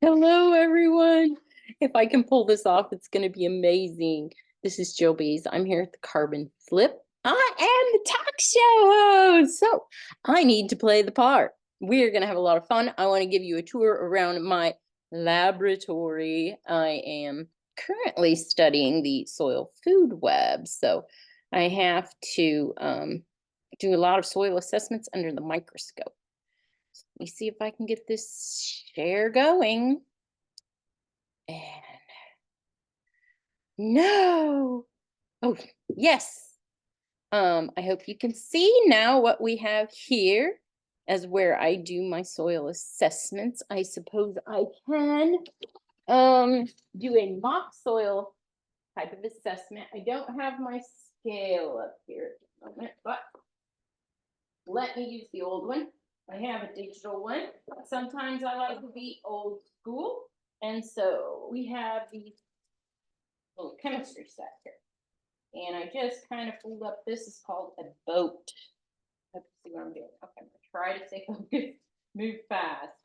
Hello, everyone. If I can pull this off, it's going to be amazing. This is Jill Bees. I'm here at the Carbon Flip. I am the talk show host, so I need to play the part. We're going to have a lot of fun. I want to give you a tour around my laboratory. I am currently studying the soil food web, so I have to do a lot of soil assessments under the microscope. Let me see if I can get this share going. And no. Oh, yes. I hope you can see now what we have here as where I do my soil assessments. I suppose I can do a mock soil type of assessment. I don't have my scale up here at the moment, but let me use the old one. I have a digital one. Sometimes I like to be old school. And so we have the little chemistry set here. And I just kind of pulled up, this is called a boat. Let's see what I'm doing. Okay, I'm gonna try to stay focused, move fast.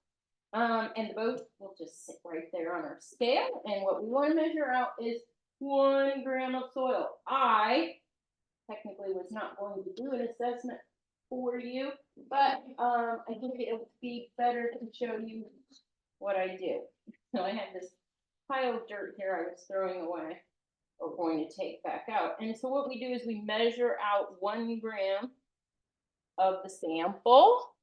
And the boat will just sit right there on our scale. And what we want to measure out is 1 gram of soil. I technically was not going to do an assessment for you, but I think it would be better to show you what I do. So I had this pile of dirt here I was throwing away or going to take back out. And so what we do is we measure out 1 gram of the sample.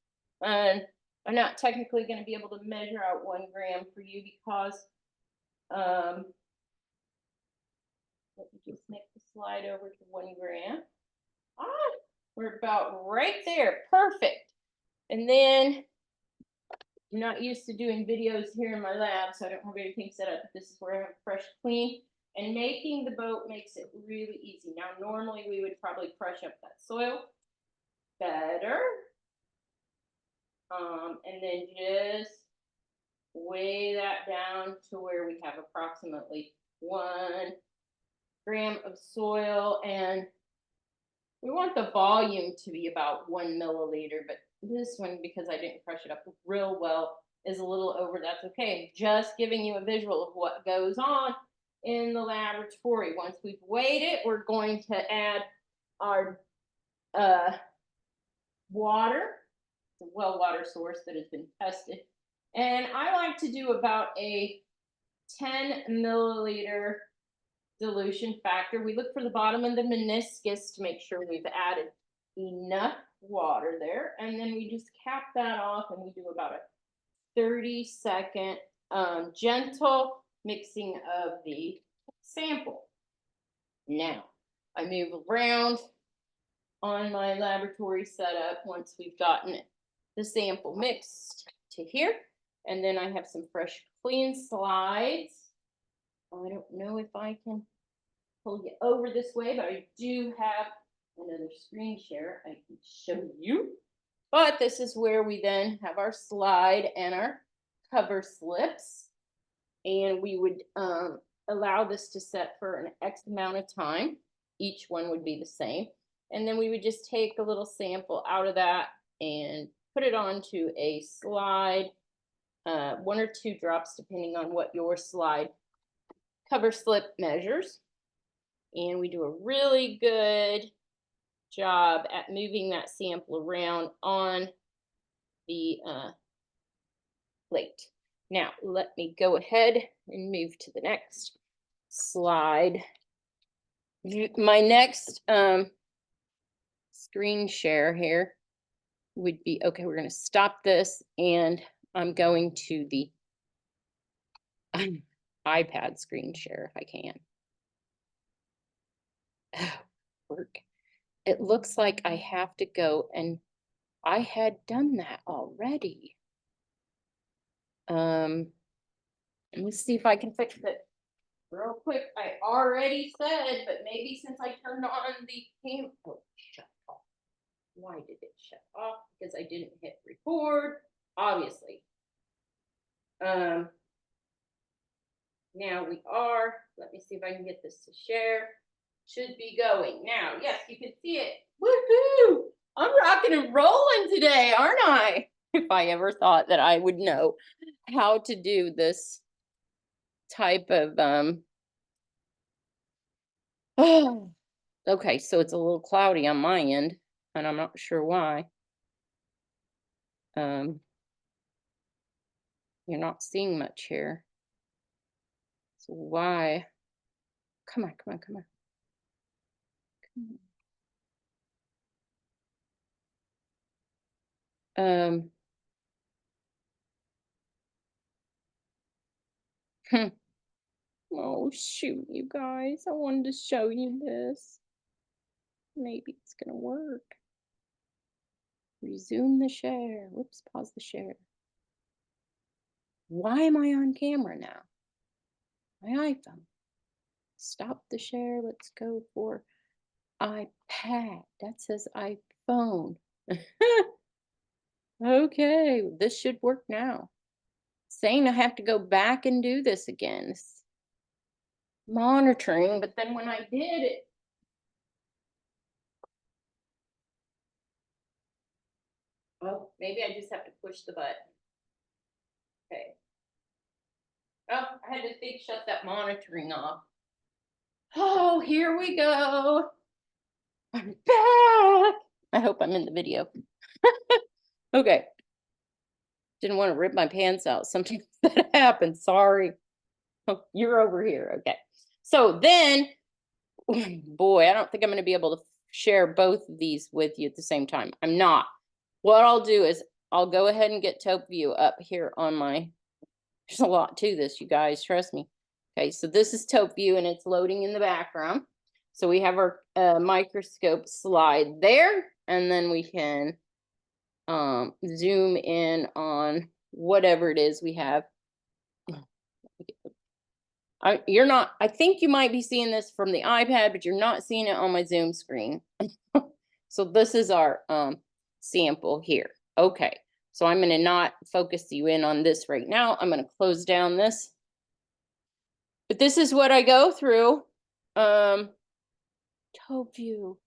And I'm not technically going to be able to measure out 1 gram for you because let me just make the slide over to 1 gram. We're about right there. Perfect. And then I'm not used to doing videos here in my lab, so I don't have everything set up. This is where I have fresh, clean. And making the boat makes it really easy. Now, normally we would probably crush up that soil better. And then just weigh that down to where we have approximately 1 gram of soil. And we want the volume to be about 1 milliliter, but this one, because I didn't crush it up real well, is a little over. That's okay. Just giving you a visual of what goes on in the laboratory. Once we've weighed it, we're going to add our water, the well water source that has been tested. And I like to do about a 10 milliliter dilution factor. We look for the bottom of the meniscus to make sure we've added enough water there. And then we just cap that off and we do about a 30-second gentle mixing of the sample. Now, I move around on my laboratory setup once we've gotten the sample mixed to here. And then I have some fresh, clean slides. I don't know if I can pull you over this way, but I do have another screen share I can show you. But this is where we then have our slide and our cover slips. And we would allow this to set for an X amount of time. Each one would be the same. And then we would just take a little sample out of that and put it onto a slide, 1 or 2 drops, depending on what your slide cover slip measures. And we do a really good job at moving that sample around on the plate. Now, let me go ahead and move to the next slide. My next screen share here would be, okay, we're going to stop this and I'm going to the iPad screen share if I can. Oh, work. It looks like I have to go, and I had done that already. Let's see if I can fix it real quick. I already said, but maybe since I turned on the camera, oh, shut off. Why did it shut off? Because I didn't hit record, obviously. Now we are, let me see if I can get this to share. Should be going now. Yes, you can see it. Woohoo! I'm rocking and rolling today, aren't I? If I ever thought that I would know how to do this type of okay, so it's a little cloudy on my end, and I'm not sure why. Um, you're not seeing much here. So why? Come on, come on, come on. Come on. Hmm. Oh shoot, you guys. I wanted to show you this. Maybe it's gonna work. Resume the share. Whoops, pause the share. Why am I on camera now? My iPhone. Stop the share. Let's go for iPad. That says iPhone. Okay, this should work now. Saying I have to go back and do this again. It's monitoring, but then when I did it, well, maybe I just have to push the button. Okay. Oh, I had to think shut that monitoring off. Oh, here we go. I'm back. I hope I'm in the video. Okay. Didn't want to rip my pants out. Sometimes that happens. Sorry. Oh, you're over here. Okay. So then, boy, I don't think I'm going to be able to share both of these with you at the same time. I'm not. What I'll do is I'll go ahead and get Tope View up here on my, there's a lot to this, you guys, trust me. Okay, so this is Tope View and it's loading in the background. So we have our microscope slide there, and then we can zoom in on whatever it is we have. You're not, I think you might be seeing this from the iPad, but you're not seeing it on my Zoom screen. So this is our sample here. Okay, so I'm gonna not focus you in on this right now. I'm gonna close down this. But this is what I go through. Tope View,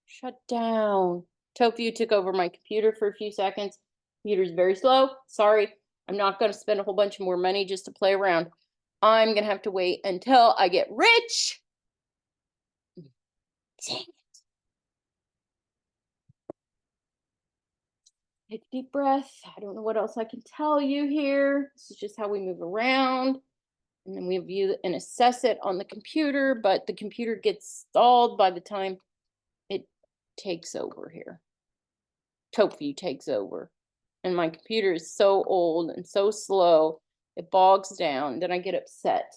shut down. Tope View took over my computer for a few seconds. Computer's very slow. Sorry, I'm not gonna spend a whole bunch more money just to play around. I'm gonna have to wait until I get rich. Dang it. Take a deep breath. I don't know what else I can tell you here. This is just how we move around. And then we view and assess it on the computer, but the computer gets stalled by the time it takes over here. Tope View takes over. And my computer is so old and so slow, it bogs down. Then I get upset.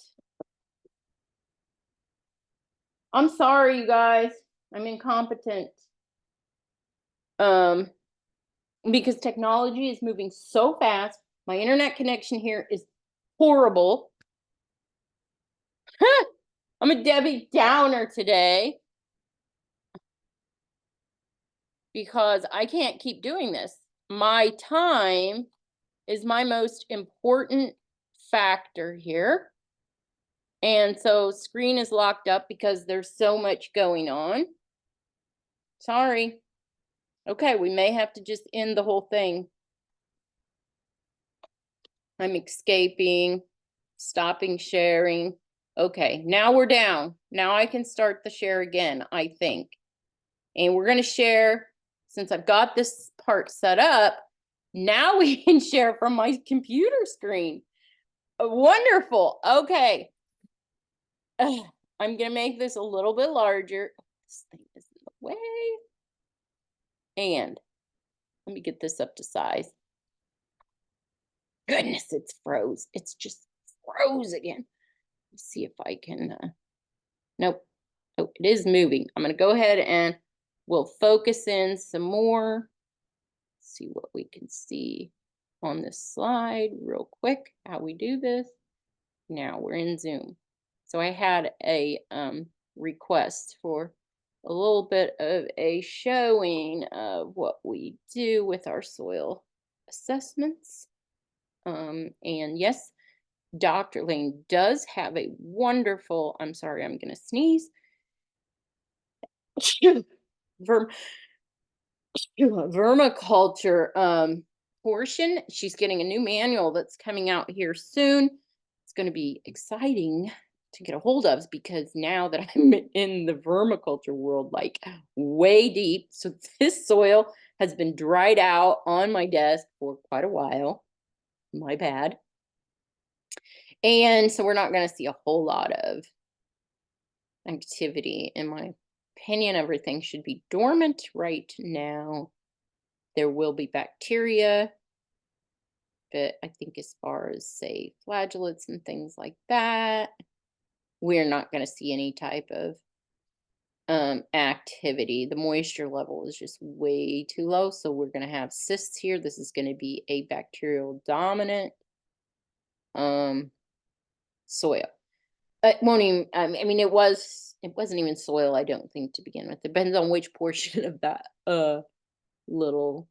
I'm sorry, you guys. I'm incompetent. Because technology is moving so fast. My internet connection here is horrible. I'm a Debbie Downer today because I can't keep doing this. My time is my most important factor here. And so screen is locked up because there's so much going on. Sorry. Okay, we may have to just end the whole thing. I'm escaping, stopping sharing. Okay, now we're down. Now I can start the share again, I think. And we're going to share, since I've got this part set up, now we can share from my computer screen. Wonderful. Okay. I'm going to make this a little bit larger. This thing is in the way. And let me get this up to size. Goodness, it's froze. It's just froze again. Let's see if I can. Nope. Oh, it is moving. I'm going to go ahead and we'll focus in some more. See what we can see on this slide real quick, how we do this. Now we're in Zoom. So I had a request for a little bit of a showing of what we do with our soil assessments. And yes, Dr. Lane does have a wonderful, I'm sorry, I'm going to sneeze. Vermiculture portion. She's getting a new manual that's coming out here soon. It's going to be exciting to get a hold of because now that I'm in the vermiculture world, like way deep. So this soil has been dried out on my desk for quite a while. My bad. And so we're not going to see a whole lot of activity. In my opinion, everything should be dormant right now. There will be bacteria, but I think as far as, say, flagellates and things like that, we're not going to see any type of activity. The moisture level is just way too low, so we're going to have cysts here. This is going to be a bacterial dominant soil. It won't even, I mean, it wasn't even soil, I don't think, to begin with. Depends on which portion of that little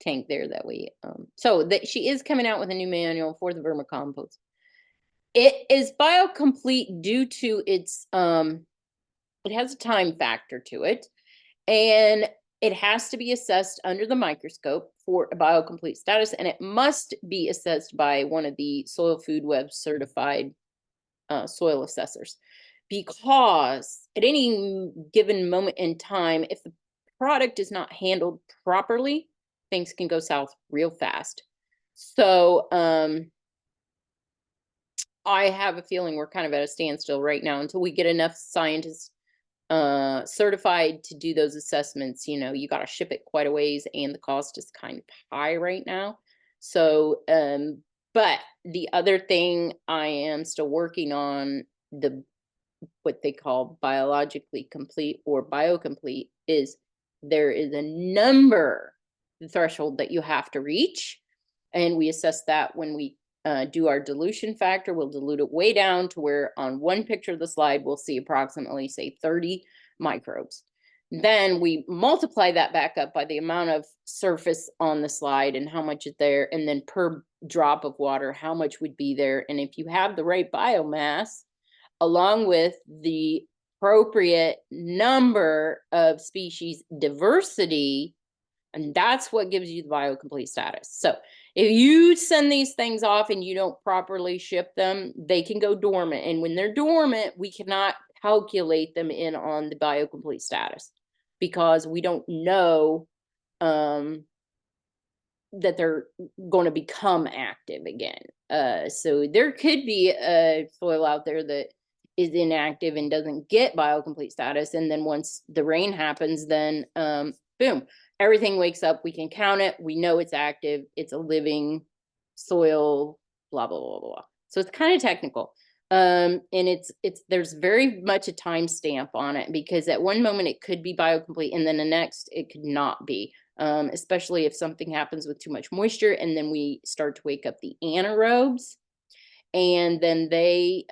tank there that we so that she is coming out with a new manual for the vermicompost. It is biocomplete due to its it has a time factor to it, and it has to be assessed under the microscope for a biocomplete status, and it must be assessed by one of the Soil Food Web certified soil assessors, because at any given moment in time, if the product is not handled properly, things can go south real fast. So I have a feeling we're kind of at a standstill right now until we get enough scientists certified to do those assessments. You know, you got to ship it quite a ways, and the cost is kind of high right now. So but the other thing I am still working on, the what they call biologically complete or biocomplete, is there is a number, the threshold that you have to reach, and we assess that when we do our dilution factor. We'll dilute it way down to where on one picture of the slide we'll see approximately, say, 30 microbes. Then we multiply that back up by the amount of surface on the slide and how much is there, and then per drop of water how much would be there. And if you have the right biomass along with the appropriate number of species diversity, and that's what gives you the biocomplete status. So if you send these things off and you don't properly ship them, they can go dormant. And when they're dormant, we cannot calculate them in on the biocomplete status because we don't know that they're going to become active again. So there could be a soil out there that is inactive and doesn't get biocomplete status. And then once the rain happens, then boom, everything wakes up. We can count it. We know it's active. It's a living soil, blah, blah, blah, blah. So it's kind of technical. And there's very much a time stamp on it, because at one moment it could be biocomplete and then the next it could not be. Especially if something happens with too much moisture, and then we start to wake up the anaerobes, and then the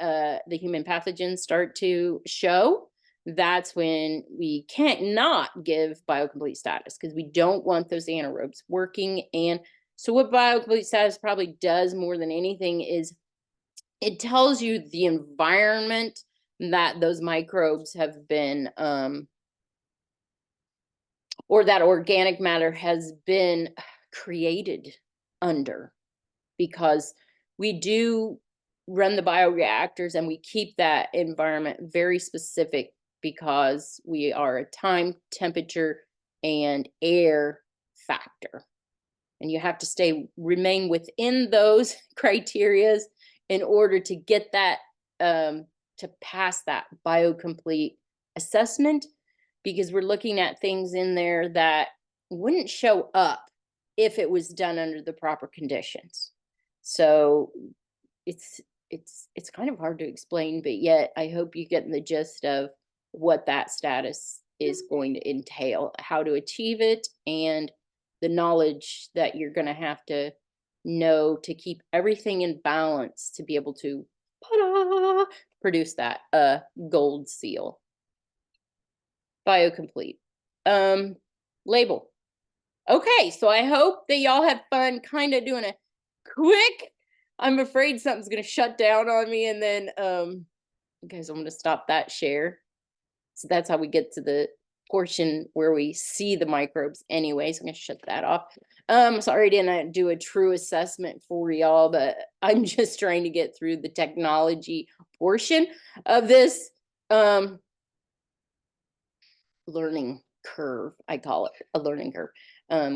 human pathogens start to show. That's when we can't not give biocomplete status, because we don't want those anaerobes working. And so what biocomplete status probably does more than anything is it tells you the environment that those microbes have been or that organic matter has been created under, because we do run the bioreactors and we keep that environment very specific, because we are a time, temperature, and air factor. And you have to remain within those criterias in order to get that, to pass that biocomplete assessment, because we're looking at things in there that wouldn't show up if it was done under the proper conditions. So it's kind of hard to explain, but yet I hope you get the gist of what that status is going to entail, how to achieve it, and the knowledge that you're going to have to know to keep everything in balance to be able to produce that gold seal. Biocomplete. Label. Okay, so I hope that y'all have fun kind of doing a quick, I'm afraid something's going to shut down on me, and then guys, I'm going to stop that share. So that's how we get to the portion where we see the microbes anyway, so I'm gonna shut that off. Sorry I didn't do a true assessment for y'all, but I'm just trying to get through the technology portion of this learning curve. I call it a learning curve.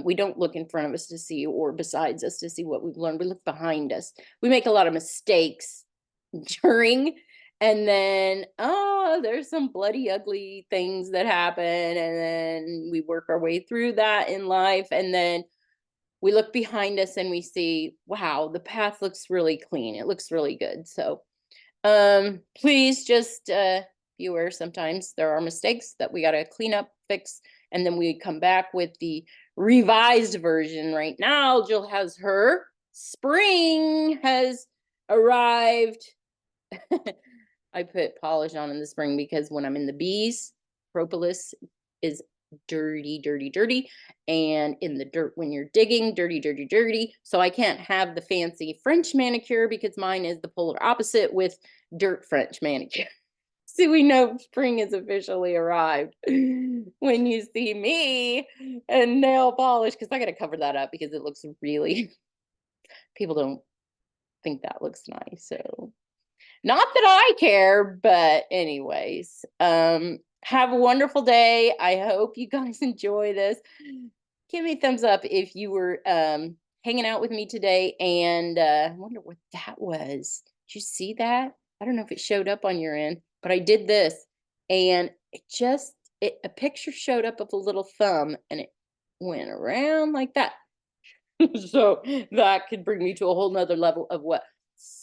We don't look in front of us to see or besides us to see what we've learned. We look behind us. We make a lot of mistakes during, and then there's some bloody ugly things that happen, and then we work our way through that in life, and then we look behind us and we see, wow, the path looks really clean. It looks really good. So please just be aware sometimes there are mistakes that we got to clean up, fix, and then we come back with the revised version. Right now, Jill has her spring has arrived. I put polish on in the spring because when I'm in the bees, propolis is dirty, dirty, dirty. And in the dirt when you're digging, dirty, dirty, dirty. So I can't have the fancy French manicure because mine is the polar opposite with dirt French manicure. So we know spring has officially arrived when you see me and nail polish, because I got to cover that up because it looks really, people don't think that looks nice. So not that I care, but anyways, have a wonderful day. I hope you guys enjoy this. Give me a thumbs up if you were hanging out with me today. And I wonder what that was. Did you see that? I don't know if it showed up on your end, but I did this and a picture showed up of a little thumb and it went around like that. So that could bring me to a whole nother level of what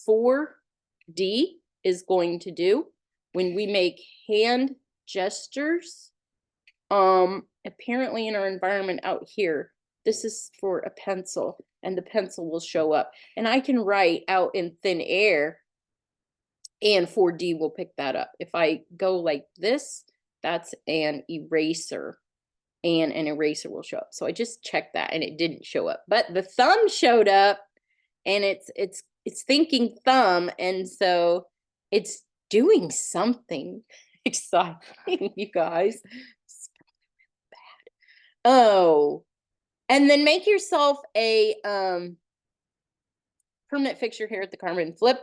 4D is going to do when we make hand gestures. Apparently in our environment out here, this is for a pencil and the pencil will show up and I can write out in thin air and 4D will pick that up. If I go like this, that's an eraser and an eraser will show up. So I just checked that and it didn't show up, but the thumb showed up and it's thinking thumb. And so it's doing something exciting, you guys. Oh, and then make yourself a permanent fixture here at the Carbon Flip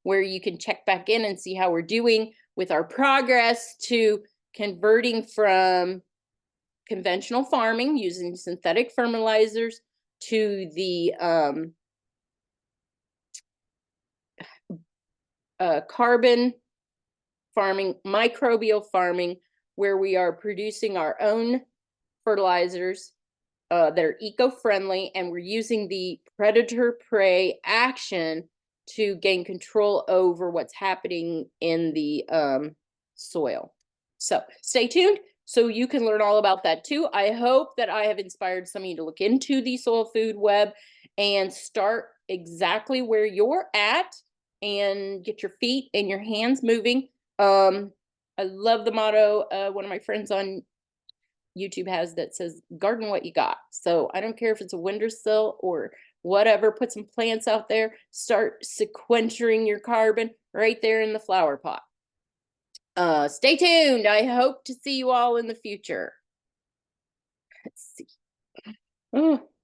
where you can check back in and see how we're doing with our progress to converting from conventional farming using synthetic fertilizers to the carbon farming, microbial farming, where we are producing our own fertilizers that are eco-friendly, and we're using the predator-prey action to gain control over what's happening in the soil. So stay tuned so you can learn all about that too. I hope that I have inspired some of you to look into the soil food web and start exactly where you're at and get your feet and your hands moving. I love the motto one of my friends on YouTube has that says garden what you got. So I don't care if it's a windowsill or whatever, put some plants out there, start sequestering your carbon right there in the flower pot. Stay tuned. I hope to see you all in the future. Let's see. Oh.